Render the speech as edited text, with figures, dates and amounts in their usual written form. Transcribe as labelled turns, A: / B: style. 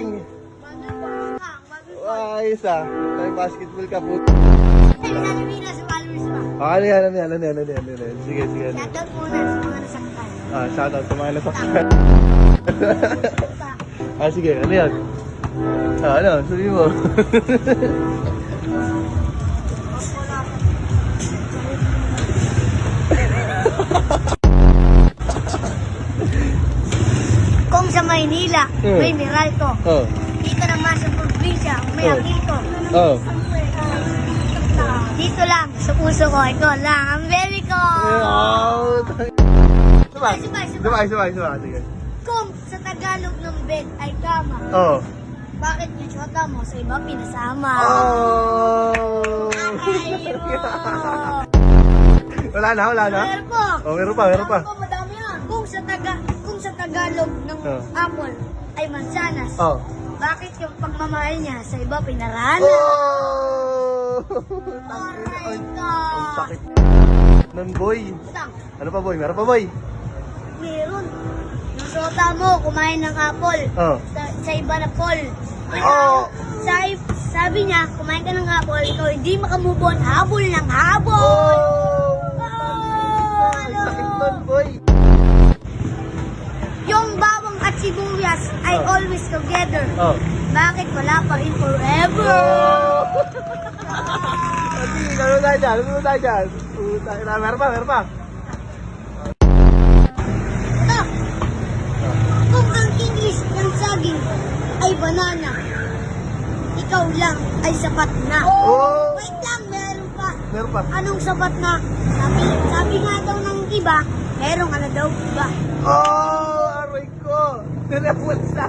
A: galing. Ayos ah. May basketball ka po. Ano yan. Sige.
B: Shoutout muna sa mga nasaktan.
A: Shoutout sa mga nasaktan. Sige, ano yan? Ano? Sabi mo.
B: Kung sa Maynila, may Meralco. Dito naman sa probinsya, may Aquito. Dito lang, sa puso ko, ikaw lang, ang very ko.
A: Sabay. Sige.
B: Kung sa Tagalog ng bed ay kama, bakit yung shota mo sa iba pinasama? Ayaw!
A: Wala na?
B: Meron po.
A: Meron pa.
B: Ako, madami yan. Kung sa Tagalog ng apple ay mansanas, bakit yung pagmamahal niya sa iba pinarana? Aray ka!
A: Ang sakit. Nun, boy.
B: Stop.
A: Ano pa, boy? Meron pa, boy?
B: Meron. Yung shota mo, kumain ng apple. Sa iba na Paul. Sabi niya, kumain ka ng apple, ikaw hindi makamove on, habol ng habol.
A: Sakit nun, boy.
B: Yung bawang at sibuyas ay always together. Bakit wala pa rin forever?
A: Ano tayo dyan? Meron pa.
B: Ito. Kung ang English ng saging ay banana, ikaw lang ay sapat na. Wait lang, meron pa. Anong sapat na? Sabi nga daw ng iba, meron ka na daw iba.
A: Aray ko! Nilapos na!